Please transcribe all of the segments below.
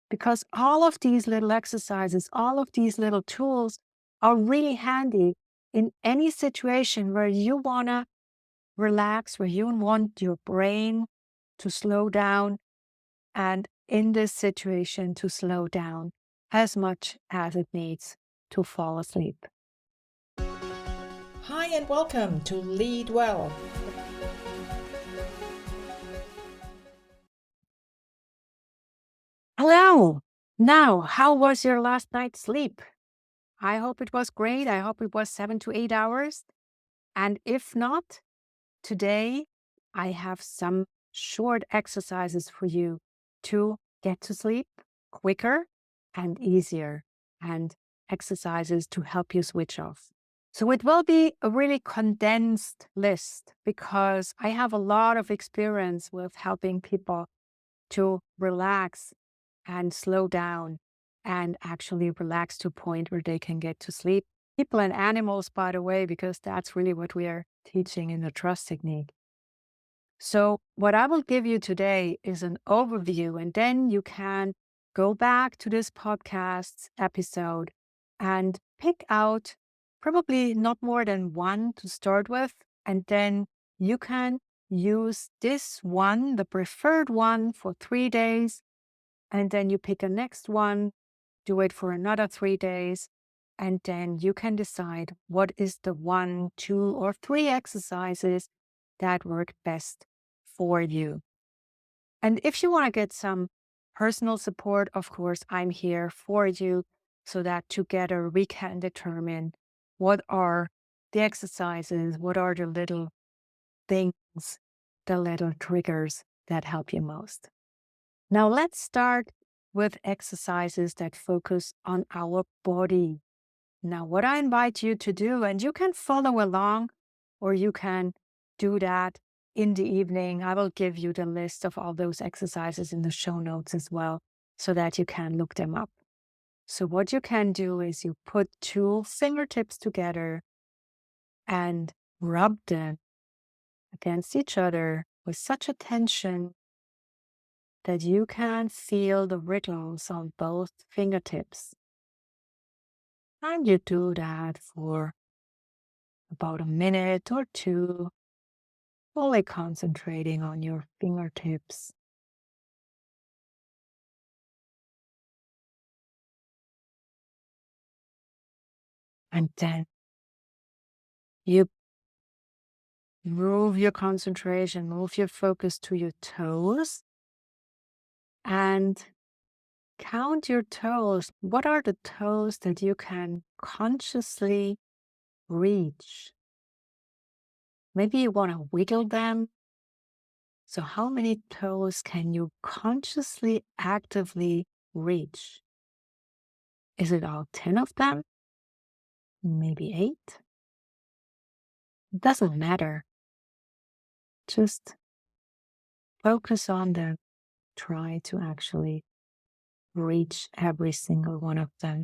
because all of these little exercises, all of these little tools are really handy in any situation where you want to relax, where you want your brain to slow down, and in this situation to slow down as much as it needs to fall asleep. Hi and welcome to Lead Well. Hello. Now, how was your last night's sleep? I hope it was great. I hope it was 7 to 8 hours. And if not, today I have some short exercises for you to get to sleep quicker and easier, and exercises to help you switch off. So it will be a really condensed list because I have a lot of experience with helping people to relax and slow down and actually relax to a point where they can get to sleep. People and animals, by the way, because that's really what we are teaching in the trust technique. So what I will give you today is an overview, and then you can go back to this podcast episode and pick out probably not more than one to start with, and then you can use this one, the preferred one, for 3 days, and then you pick a next one, do it for another 3 days, and then you can decide what is the 1, 2, or 3 exercises that work best for you. And if you want to get some personal support, of course, I'm here for you so that together we can determine what are the exercises, what are the little things, the little triggers that help you most. Now, let's start with exercises that focus on our body. Now, what I invite you to do, and you can follow along or you can do that in the evening. I will give you the list of all those exercises in the show notes as well so that you can look them up. So what you can do is you put 2 fingertips together and rub them against each other with such a tension that you can feel the wriggles on both fingertips. And you do that for about a minute or 2, fully concentrating on your fingertips. And then you move your concentration, move your focus to your toes and count your toes. What are the toes that you can consciously reach? Maybe you want to wiggle them. So how many toes can you consciously, actively reach? Is it all 10 of them? Maybe 8? It doesn't matter. Just focus on them. Try to actually reach every single one of them.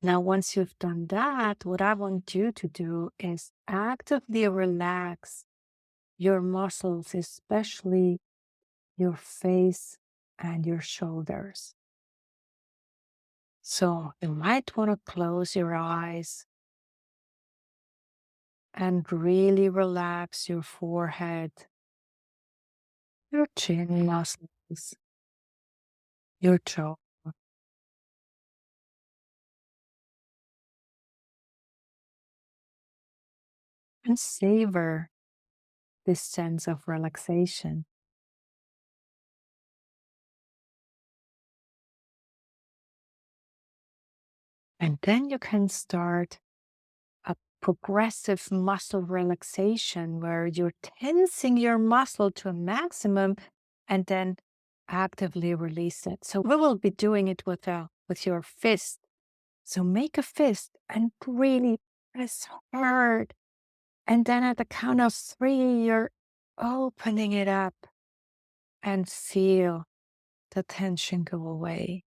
Now, once you've done that, what I want you to do is actively relax your muscles, especially your face and your shoulders. So you might want to close your eyes and really relax your forehead, your chin muscles, your jaw. And savor this sense of relaxation. And then you can start a progressive muscle relaxation where you're tensing your muscle to a maximum and then actively release it. So we will be doing it with your fist. So make a fist and really press hard. And then at the count of 3, you're opening it up and feel the tension go away.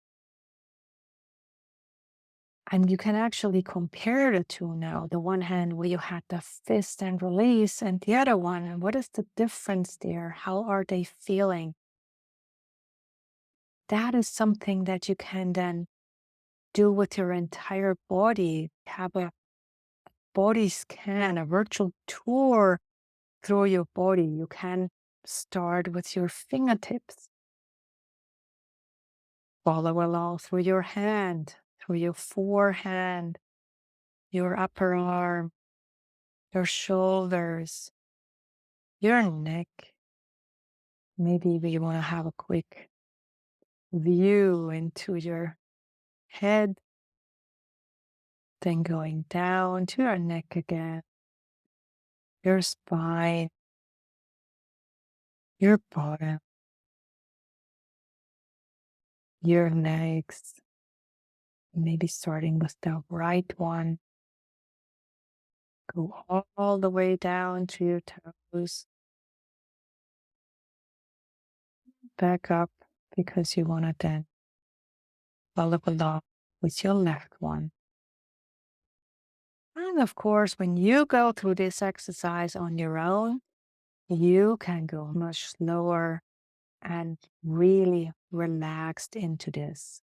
And you can actually compare the two now. The one hand where you had the fist and release, and the other one. And what is the difference there? How are they feeling? That is something that you can then do with your entire body. Have a body scan, a virtual tour through your body. You can start with your fingertips. Follow along through your hand, through your forehand, your upper arm, your shoulders, your neck. Maybe we want to have a quick view into your head, then going down to your neck again, your spine, your bottom, your legs. Maybe starting with the right one. Go all the way down to your toes. Back up because you want to then follow along with your left one. And of course, when you go through this exercise on your own, you can go much slower and really relaxed into this.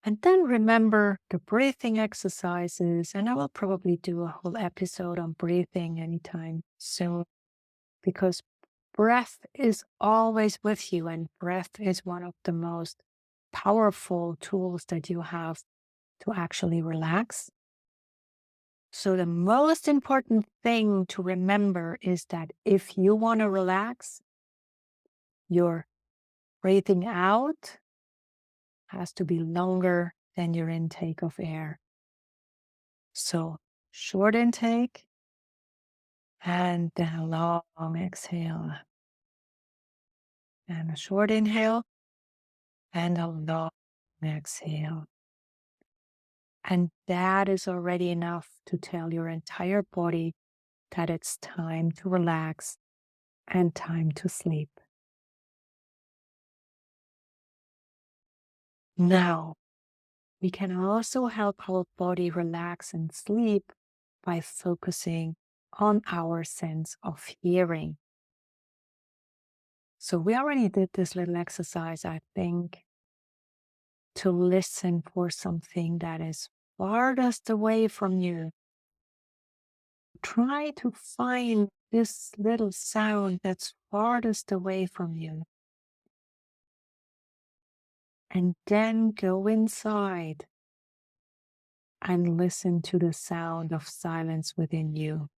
And then remember the breathing exercises, and I will probably do a whole episode on breathing anytime soon because breath is always with you, and breath is one of the most powerful tools that you have to actually relax. So, the most important thing to remember is that if you want to relax, your breathing out has to be longer than your intake of air. So, short intake and then a long exhale, and a short inhale and a long exhale. And that is already enough to tell your entire body that it's time to relax and time to sleep. Now, we can also help our body relax and sleep by focusing on our sense of hearing. So, we already did this little exercise, I think, to listen for something that is farthest away from you. Try to find this little sound that's farthest away from you. And then go inside and listen to the sound of silence within you.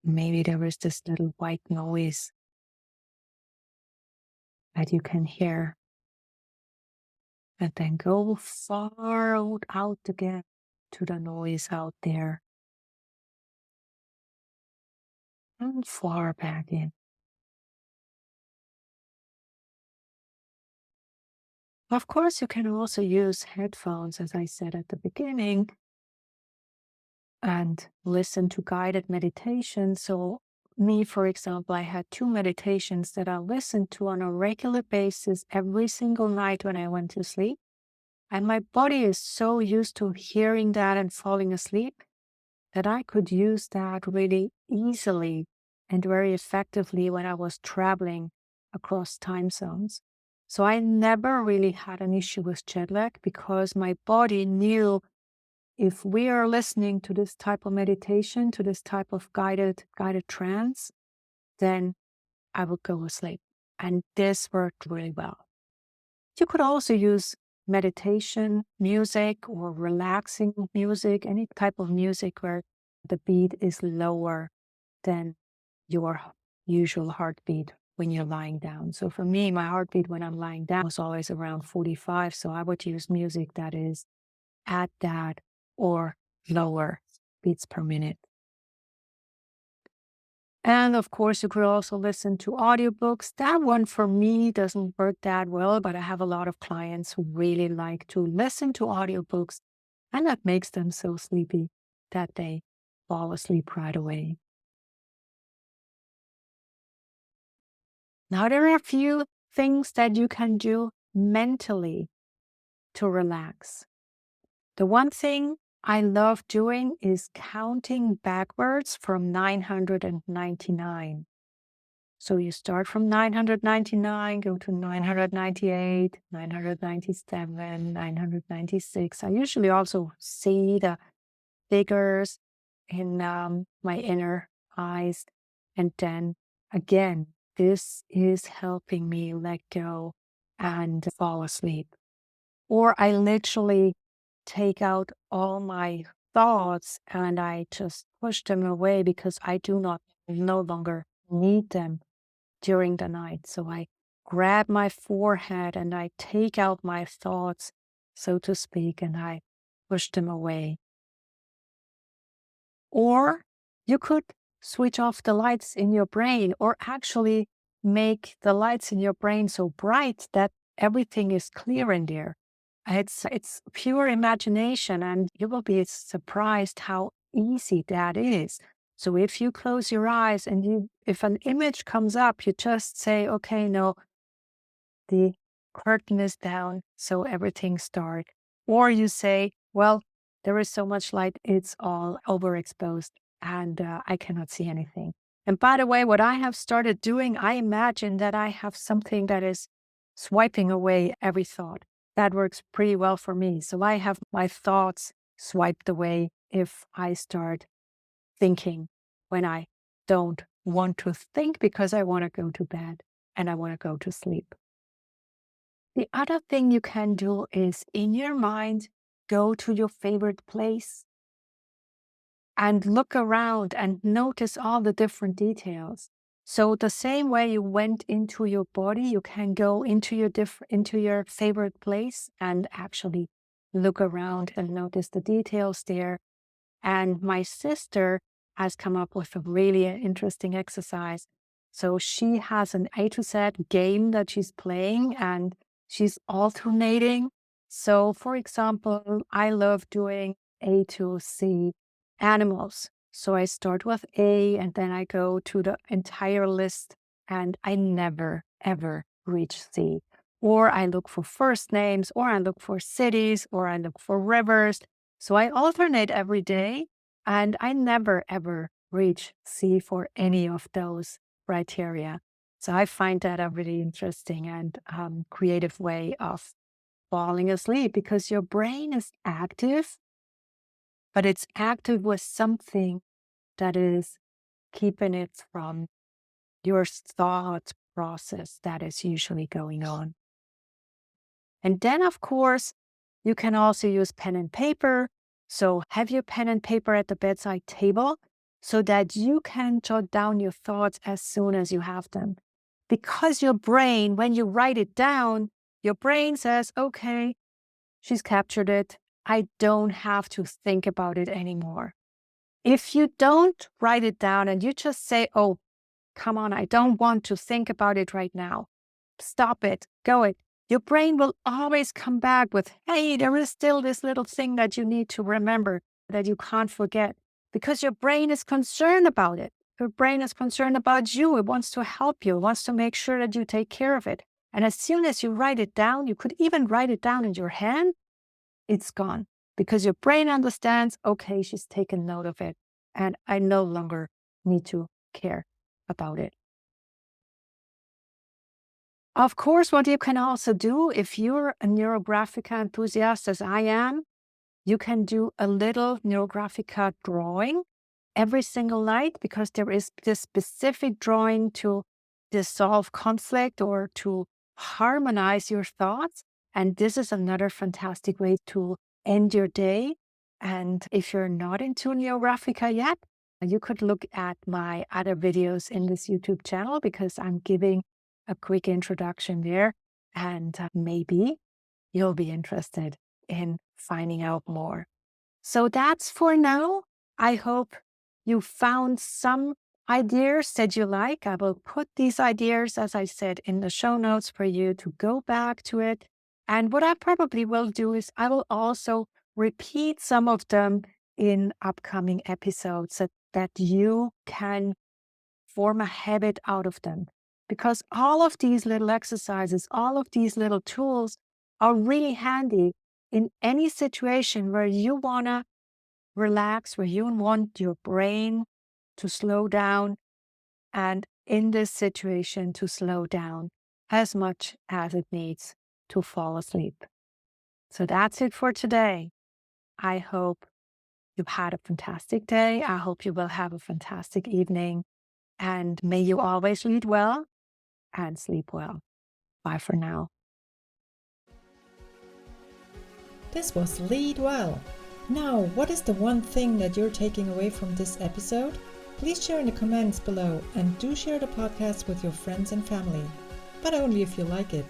Maybe there is this little white noise that you can hear. And then go far out again to the noise out there. And far back in. Of course, you can also use headphones, as I said at the beginning, and listen to guided meditation. So, me, for example, I had 2 meditations that I listened to on a regular basis every single night when I went to sleep. And my body is so used to hearing that and falling asleep that I could use that really easily and very effectively when I was traveling across time zones. So I never really had an issue with jet lag because my body knew if we are listening to this type of meditation, to this type of guided trance, then I will go asleep. And this worked really well. You could also use meditation music or relaxing music, any type of music where the beat is lower than your usual heartbeat when you're lying down. So for me, my heartbeat when I'm lying down was always around 45. So I would use music that is at that or lower beats per minute. And of course, you could also listen to audiobooks. That one for me doesn't work that well, but I have a lot of clients who really like to listen to audiobooks, and that makes them so sleepy that they fall asleep right away. Now, there are a few things that you can do mentally to relax. The one thing I love doing is counting backwards from 999. So you start from 999, go to 998, 997, 996. I usually also see the figures in my inner eyes. And then again, this is helping me let go and fall asleep. Or I literally take out all my thoughts and I just push them away because I do not no longer need them during the night. So I grab my forehead and I take out my thoughts, so to speak, and I push them away. Or you could switch off the lights in your brain, or actually make the lights in your brain so bright that everything is clear in there. It's pure imagination, and you will be surprised how easy that is. So if you close your eyes and if an image comes up, you just say, okay, no, the curtain is down, so everything's dark. Or you say, well, there is so much light, it's all overexposed and I cannot see anything. And by the way, what I have started doing, I imagine that I have something that is swiping away every thought. That works pretty well for me. So I have my thoughts swiped away if I start thinking when I don't want to think because I want to go to bed and I want to go to sleep. The other thing you can do is in your mind, go to your favorite place and look around and notice all the different details. So the same way you went into your body, you can go into your favorite place and actually look around and notice the details there. And my sister has come up with a really interesting exercise. So she has an A to Z game that she's playing and she's alternating. So, for example, I love doing A to C animals. So I start with A and then I go to the entire list and I never, ever reach C. Or I look for first names, or I look for cities, or I look for rivers. So I alternate every day and I never ever reach C for any of those criteria. So I find that a really interesting and creative way of falling asleep because your brain is active, but it's active with something that is keeping it from your thought process that is usually going on. And then, of course, you can also use pen and paper. So have your pen and paper at the bedside table so that you can jot down your thoughts as soon as you have them. Because your brain, when you write it down, your brain says, okay, she's captured it. I don't have to think about it anymore. If you don't write it down and you just say, oh, come on, I don't want to think about it right now. Stop it. Go it. Your brain will always come back with, hey, there is still this little thing that you need to remember that you can't forget because your brain is concerned about it. Your brain is concerned about you. It wants to help you. It wants to make sure that you take care of it. And as soon as you write it down, you could even write it down in your hand, it's gone because your brain understands, okay, she's taken note of it and I no longer need to care about it. Of course, what you can also do if you're a NeuroGraphica enthusiast as I am, you can do a little NeuroGraphica drawing every single night because there is this specific drawing to dissolve conflict or to harmonize your thoughts. And this is another fantastic way to end your day. And if you're not into NeuroGraphica yet, you could look at my other videos in this YouTube channel because I'm giving a quick introduction there. And maybe you'll be interested in finding out more. So that's for now. I hope you found some ideas that you like. I will put these ideas, as I said, in the show notes for you to go back to it. And what I probably will do is I will also repeat some of them in upcoming episodes so that you can form a habit out of them. because all of these little exercises, all of these little tools are really handy in any situation where you want to relax, where you want your brain to slow down, and in this situation to slow down as much as it needs to fall asleep. So that's it for today. I hope you've had a fantastic day. I hope you will have a fantastic evening. And may you always lead well and sleep well. Bye for now. This was Lead Well. Now, what is the one thing that you're taking away from this episode? Please share in the comments below and do share the podcast with your friends and family, but only if you like it.